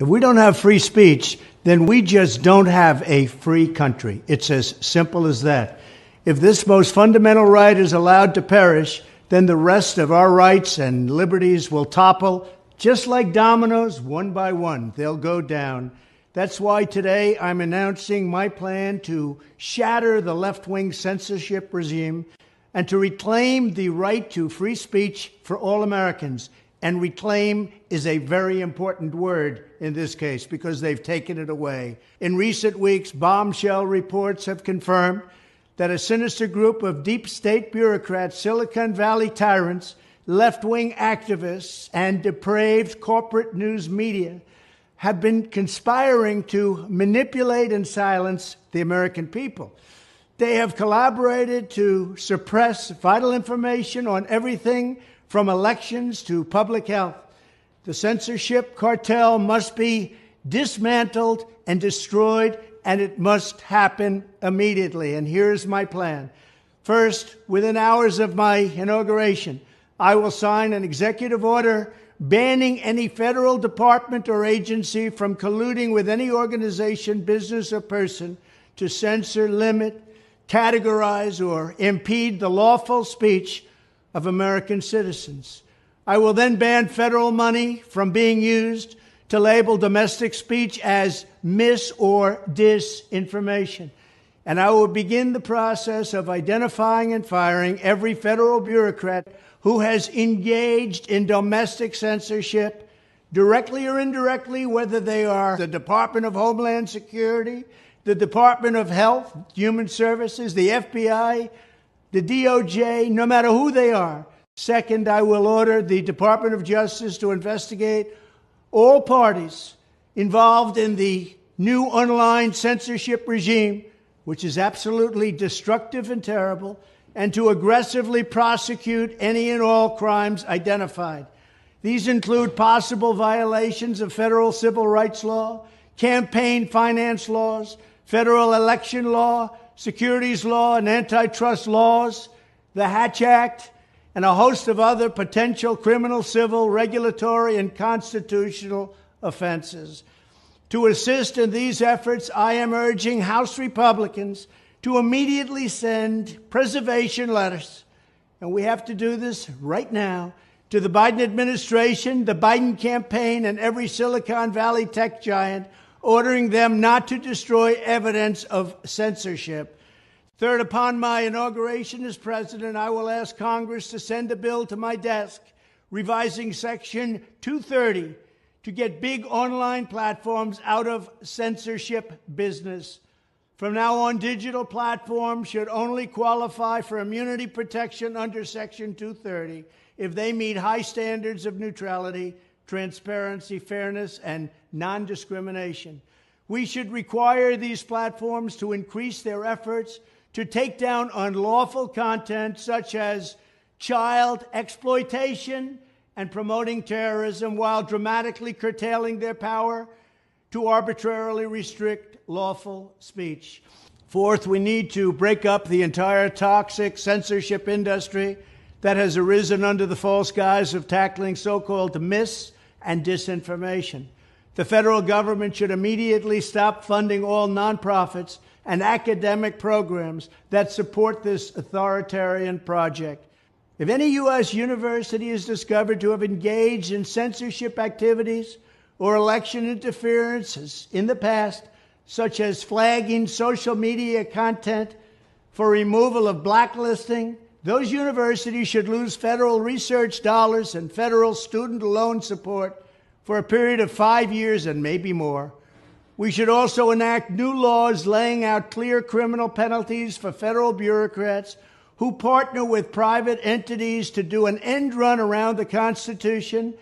If we don't have free speech, then we just don't have a free country. It's as simple as that. If this most fundamental right is allowed to perish, then the rest of our rights and liberties will topple, just like dominoes, one by one. They'll go down. That's why today I'm announcing my plan to shatter the left-wing censorship regime and to reclaim the right to free speech for all Americans. And reclaim is a very important word in this case because they've taken it away. In recent weeks, bombshell reports have confirmed that a sinister group of deep state bureaucrats, Silicon Valley tyrants, left-wing activists, and depraved corporate news media have been conspiring to manipulate and silence the American people. They have collaborated to suppress vital information on everything from elections to public health. The censorship cartel must be dismantled and destroyed, and it must happen immediately. And here's my plan. First, within hours of my inauguration, I will sign an executive order banning any federal department or agency from colluding with any organization, business, or person to censor, limit, categorize, or impede the lawful speech of American citizens. I will then ban federal money from being used to label domestic speech as mis- or disinformation. And I will begin the process of identifying and firing every federal bureaucrat who has engaged in domestic censorship, directly or indirectly, whether they are the Department of Homeland Security, the Department of Health, Human Services, the FBI, the DOJ, no matter who they are. Second, I will order the Department of Justice to investigate all parties involved in the new online censorship regime, which is absolutely destructive and terrible, and to aggressively prosecute any and all crimes identified. These include possible violations of federal civil rights law, campaign finance laws, federal election law, securities law, and antitrust laws, the Hatch Act, and a host of other potential criminal, civil, regulatory, and constitutional offenses. To assist in these efforts, I am urging House Republicans to immediately send preservation letters, and we have to do this right now, to the Biden administration, the Biden campaign, and every Silicon Valley tech giant, ordering them not to destroy evidence of censorship. Third, upon my inauguration as president, I will ask Congress to send a bill to my desk revising Section 230 to get big online platforms out of censorship business. From now on, digital platforms should only qualify for immunity protection under Section 230 if they meet high standards of neutrality, transparency, fairness, and non-discrimination. We should require these platforms to increase their efforts to take down unlawful content such as child exploitation and promoting terrorism, while dramatically curtailing their power to arbitrarily restrict lawful speech. Fourth, we need to break up the entire toxic censorship industry that has arisen under the false guise of tackling so-called mis- and disinformation. The federal government should immediately stop funding all nonprofits and academic programs that support this authoritarian project. If any U.S. university is discovered to have engaged in censorship activities or election interferences in the past, such as flagging social media content for removal of blacklisting, those universities should lose federal research dollars and federal student loan support for a period of 5 years and maybe more. We should also enact new laws laying out clear criminal penalties for federal bureaucrats who partner with private entities to do an end run around the Constitution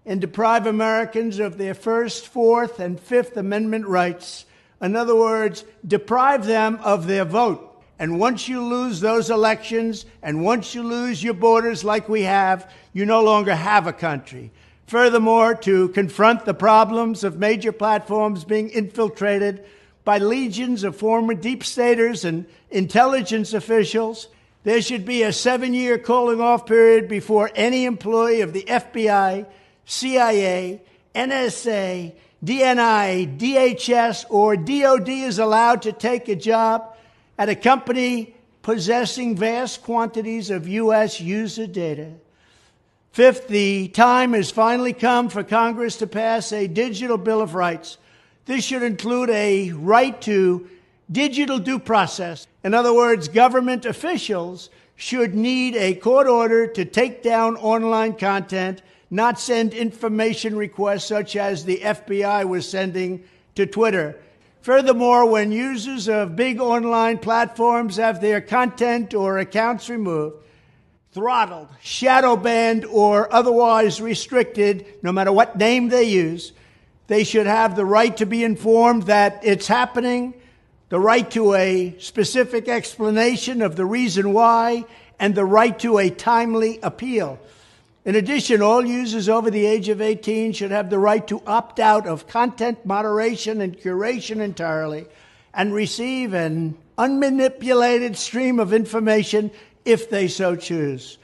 and deprive Americans of their First, Fourth, and Fifth Amendment rights. In other words, deprive them of their vote. And once you lose those elections, and once you lose your borders like we have, you no longer have a country. Furthermore, to confront the problems of major platforms being infiltrated by legions of former deep staters and intelligence officials, there should be a 7-year calling-off period before any employee of the FBI, CIA, NSA, DNI, DHS, or DOD is allowed to take a job at a company possessing vast quantities of U.S. user data. Fifth, the time has finally come for Congress to pass a digital Bill of Rights. This should include a right to digital due process. In other words, government officials should need a court order to take down online content, not send information requests such as the FBI was sending to Twitter. Furthermore, when users of big online platforms have their content or accounts removed, throttled, shadow banned, or otherwise restricted, no matter what name they use, they should have the right to be informed that it's happening, the right to a specific explanation of the reason why, and the right to a timely appeal. In addition, all users over the age of 18 should have the right to opt out of content moderation and curation entirely and receive an unmanipulated stream of information if they so choose.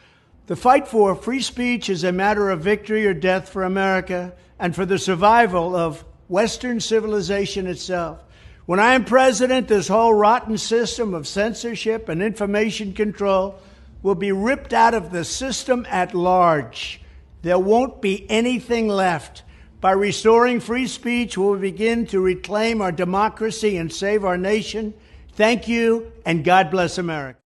The fight for free speech is a matter of victory or death for America and for the survival of Western civilization itself. When I am president, this whole rotten system of censorship and information control will be ripped out of the system at large. There won't be anything left. By restoring free speech, we'll begin to reclaim our democracy and save our nation. Thank you, and God bless America.